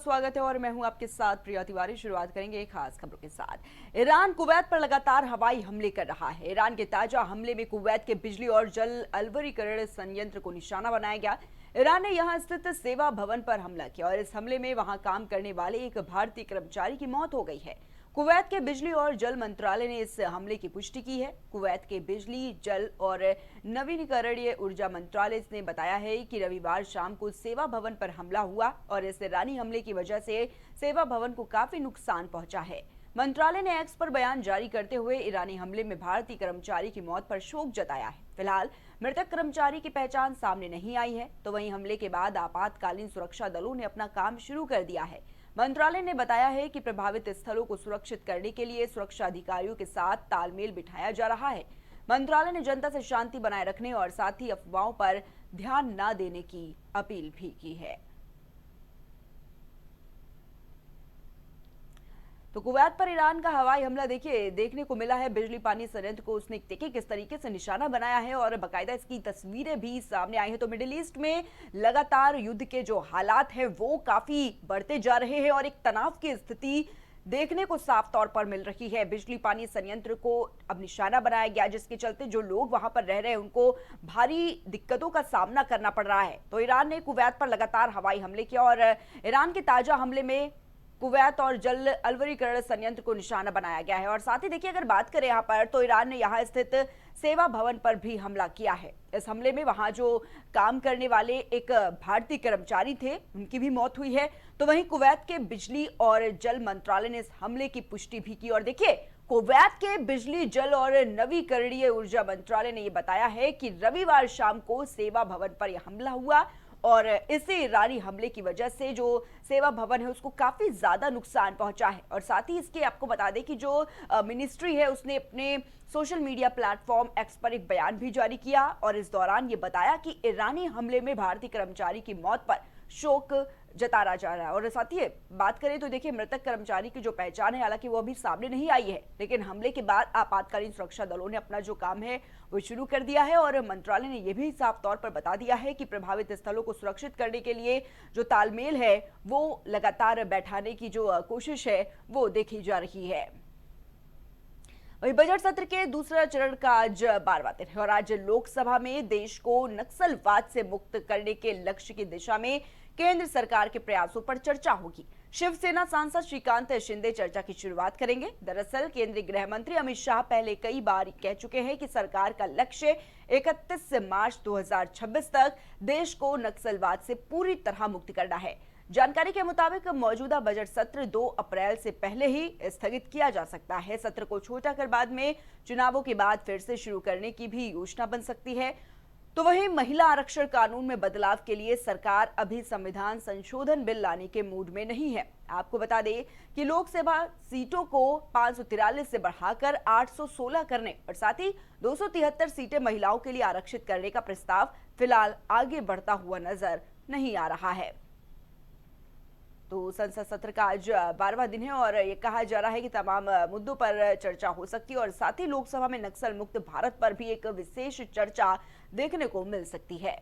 स्वागत है और मैं हूं आपके साथ प्रिया तिवारी। शुरुआत करेंगे खास खबरों के साथ। ईरान कुवैत पर लगातार हवाई हमले कर रहा है। ईरान के ताजा हमले में कुवैत के बिजली और जल अलवरीकरण संयंत्र को निशाना बनाया गया। ईरान ने यहां स्थित सेवा भवन पर हमला किया और इस हमले में वहां काम करने वाले एक भारतीय कर्मचारी की मौत हो गई है। कुवैत के बिजली और जल मंत्रालय ने इस हमले की पुष्टि की है। कुवैत के बिजली, जल और नवीनीकरणीय ऊर्जा मंत्रालय ने बताया है कि रविवार शाम को सेवा भवन पर हमला हुआ और इस ईरानी हमले की वजह से सेवा भवन को काफी नुकसान पहुंचा है। मंत्रालय ने एक्स पर बयान जारी करते हुए ईरानी हमले में भारतीय कर्मचारी की मौत पर शोक जताया है। फिलहाल मृतक कर्मचारी की पहचान सामने नहीं आई है, तो वहीं हमले के बाद आपातकालीन सुरक्षा दलों ने अपना काम शुरू कर दिया है। मंत्रालय ने बताया है कि प्रभावित स्थलों को सुरक्षित करने के लिए सुरक्षा अधिकारियों के साथ तालमेल बिठाया जा रहा है। मंत्रालय ने जनता से शांति बनाए रखने और साथ ही अफवाहों पर ध्यान न देने की अपील भी की है। तो कुवैत पर ईरान का हवाई हमला देखने को मिला है। बिजली पानी संयंत्र को उसने देखिए किस तरीके से निशाना बनाया है और बाकायदा इसकी तस्वीरें भी सामने आई हैं। तो मिडिल ईस्ट में लगातार युद्ध के जो हालात हैं वो काफी बढ़ते जा रहे हैं और एक तनाव की स्थिति देखने को साफ तौर पर मिल रही है। बिजली पानी संयंत्र को अब निशाना बनाया गया, जिसके चलते जो लोग वहां पर रह रहे हैं उनको भारी दिक्कतों का सामना करना पड़ रहा है। तो ईरान ने कुवैत पर लगातार हवाई हमले किया और ईरान के ताजा हमले में कुवैत और जल अलवरीकरण संयंत्र को निशाना बनाया गया है। और साथ ही देखिए अगर बात करें यहाँ पर, तो ईरान ने यहाँ स्थित सेवा भवन पर भी हमला किया है। इस हमले में वहां जो काम करने वाले एक भारतीय कर्मचारी थे उनकी भी मौत हुई है। तो वहीं कुवैत के बिजली और जल मंत्रालय ने इस हमले की पुष्टि भी की। और देखिए कुवैत के बिजली, जल और नवीकरणीय ऊर्जा मंत्रालय ने यह बताया है कि रविवार शाम को सेवा भवन पर यह हमला हुआ और इसी ईरानी हमले की वजह से जो सेवा भवन है उसको काफी ज्यादा नुकसान पहुंचा है। और साथ ही इसके आपको बता दें कि जो मिनिस्ट्री है उसने अपने सोशल मीडिया प्लेटफॉर्म एक्स पर एक बयान भी जारी किया और इस दौरान ये बताया कि ईरानी हमले में भारतीय कर्मचारी की मौत पर शोक जताया जा रहा है। और साथ ही बात करें तो देखिए मृतक कर्मचारी की जो पहचान है हालांकि वो अभी सामने नहीं आई है, लेकिन हमले के बाद आपातकालीन सुरक्षा दलों ने अपना जो काम है वो शुरू कर दिया है। और मंत्रालय ने यह भी साफ तौर पर बता दिया है कि प्रभावित स्थलों को सुरक्षित करने के लिए जो तालमेल है वो लगातार बैठाने की जो कोशिश है वो देखी जा रही है। वहीं बजट सत्र के दूसरा चरण का आज 12वां दिन है और आज लोकसभा में देश को नक्सलवाद से मुक्त करने के लक्ष्य की दिशा में केंद्र सरकार के प्रयासों पर चर्चा होगी। शिवसेना सांसद श्रीकांत शिंदे चर्चा की शुरुआत करेंगे। दरअसल केंद्रीय गृह मंत्री अमित शाह पहले कई बार कह चुके हैं कि सरकार का लक्ष्य 31 मार्च 2026 तक देश को नक्सलवाद से पूरी तरह मुक्त करना है। जानकारी के मुताबिक मौजूदा बजट सत्र 2 अप्रैल से पहले ही स्थगित किया जा सकता है। सत्र को छोटा कर बाद में चुनावों के बाद फिर से शुरू करने की भी योजना बन सकती है। तो वहीं महिला आरक्षण कानून में बदलाव के लिए सरकार अभी संविधान संशोधन बिल लाने के मूड में नहीं है। आपको बता दें कि लोकसभा सीटों को 543 से बढ़ाकर 816 करने और साथ ही 273 सीटें महिलाओं के लिए आरक्षित करने का प्रस्ताव फिलहाल आगे बढ़ता हुआ नजर नहीं आ रहा है। तो संसद सत्र का आज 12वां दिन है और ये कहा जा रहा है कि तमाम मुद्दों पर चर्चा हो सकती है और साथ ही लोकसभा में नक्सल मुक्त भारत पर भी एक विशेष चर्चा देखने को मिल सकती है।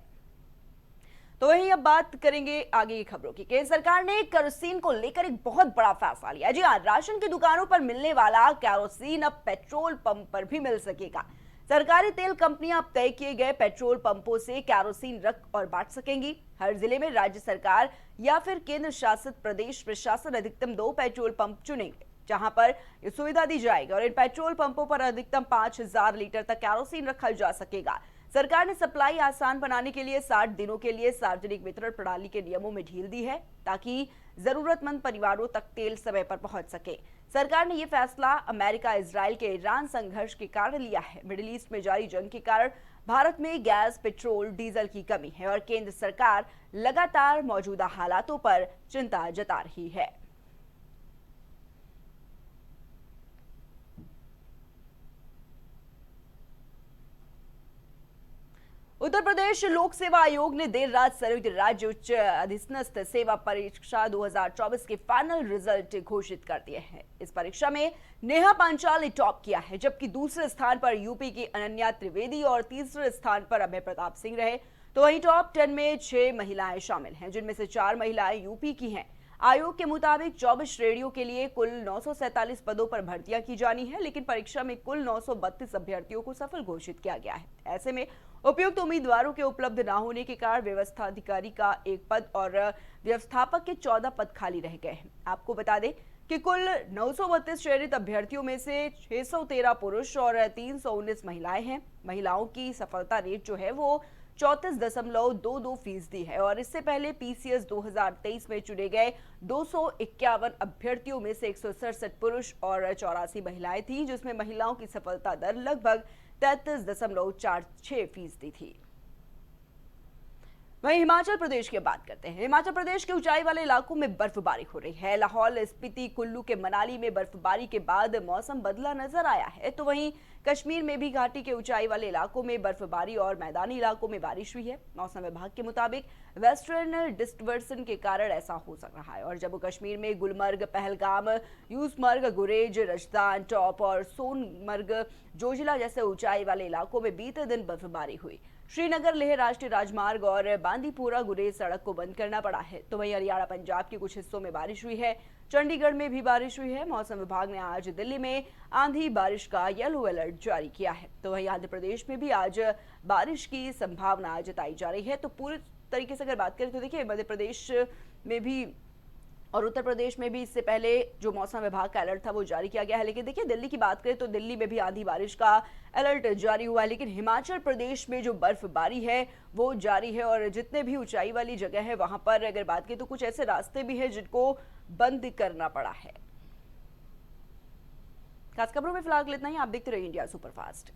तो वहीं अब बात करेंगे आगे की खबरों की। केंद्र सरकार ने केरोसिन को लेकर एक बहुत बड़ा फैसला लिया। जी हाँ, राशन की दुकानों पर मिलने वाला केरोसिन अब पेट्रोल पंप पर भी मिल सकेगा। सरकारी तेल कंपनियां अब तय किए गए पेट्रोल पंपों से केरोसिन रख और बांट सकेंगी। हर जिले में राज्य सरकार या फिर केंद्र शासित प्रदेश प्रशासन अधिकतम 2 पेट्रोल पंप चुनेंगे जहां पर यह सुविधा दी जाएगी और इन पेट्रोल पंपों पर अधिकतम 5000 लीटर तक केरोसिन रखा जा सकेगा। सरकार ने सप्लाई आसान बनाने के लिए 60 दिनों के लिए सार्वजनिक वितरण प्रणाली के नियमों में ढील दी है ताकि जरूरतमंद परिवारों तक तेल समय पर पहुंच सके। सरकार ने यह फैसला अमेरिका इजराइल के ईरान संघर्ष के कारण लिया है। मिडिल ईस्ट में जारी जंग के कारण भारत में गैस, पेट्रोल, डीजल की कमी है और केंद्र सरकार लगातार मौजूदा हालातों पर चिंता जता रही है। उत्तर प्रदेश लोक सेवा आयोग ने देर रात संयुक्त राज्य उच्च अधीनस्थ सेवा परीक्षा 2024 के फाइनल रिजल्ट घोषित कर दिए हैं। इस परीक्षा में नेहा पांचाल ने टॉप किया है, जबकि दूसरे स्थान पर यूपी की अनन्या त्रिवेदी और तीसरे स्थान पर अभय प्रताप सिंह रहे। तो वहीं टॉप 10 में 6 महिलाएं शामिल हैं, जिनमें से 4 महिलाएं यूपी की हैं। आयोग के मुताबिक 24 श्रेणियों के लिए कुल 947 पदों पर भर्तियां की जानी है, लेकिन परीक्षा में कुल 932 अभ्यर्थियों को सफल घोषित किया गया है। ऐसे में उपयुक्त उम्मीदवारों के उपलब्ध न होने के कारण व्यवस्था अधिकारी का 1 पद और व्यवस्थापक के 14 पद खाली रह गए हैं। आपको बता दें कि कुल 932 चयनित अभ्यर्थियों में से 613 पुरुष और 319 महिलाएं हैं। महिलाओं की सफलता रेट जो है वो 34.22% है और इससे पहले पीसीएस 2023 में चुने गए 251 अभ्यर्थियों में से 167 पुरुष और 84 महिलाएं थीं, जिसमें महिलाओं की सफलता दर लगभग 33.46% थी। वहीं हिमाचल प्रदेश की बात करते हैं। हिमाचल प्रदेश के ऊंचाई वाले इलाकों में बर्फबारी हो रही है। लाहौल स्पीति कुल्लू के मनाली में बर्फबारी के बाद मौसम बदला नजर आया है, तो वहीं कश्मीर में भी घाटी के ऊंचाई वाले इलाकों में बर्फबारी और मैदानी इलाकों में बारिश हुई है। मौसम विभाग के मुताबिक वेस्टर्न डिस्टर्बेंस के कारण ऐसा हो सक रहा है और जम्मू कश्मीर में गुलमर्ग, पहलगाम, यूसमर्ग, गुरेज, रजदान, टॉप और सोनमर्ग, जोजिला जैसे ऊंचाई वाले इलाकों में बीते दिन बर्फबारी हुई। श्रीनगर लेह राष्ट्रीय राजमार्ग और बांदीपुरा गुरेज सड़क को बंद करना पड़ा है, तो वहीं हरियाणा पंजाब के कुछ हिस्सों में बारिश हुई है। चंडीगढ़ में भी बारिश हुई है। मौसम विभाग ने आज दिल्ली में आंधी बारिश का येलो अलर्ट जारी किया है, तो वहीं आंध्र प्रदेश में भी आज बारिश की संभावना जताई जा रही है। तो पूरी तरीके से अगर बात करें तो देखिए मध्य प्रदेश में भी और उत्तर प्रदेश में भी इससे पहले जो मौसम विभाग का अलर्ट था वो जारी किया गया है। लेकिन देखिए दिल्ली की बात करें तो दिल्ली में भी आंधी बारिश का अलर्ट जारी हुआ है, लेकिन हिमाचल प्रदेश में जो बर्फबारी है वो जारी है और जितने भी ऊंचाई वाली जगह है वहां पर अगर बात करें तो कुछ ऐसे रास्ते भी हैं जिनको बंद करना पड़ा है। खास खबरों में फिलहाल इतना ही। आप देखते रहिए इंडिया सुपरफास्ट।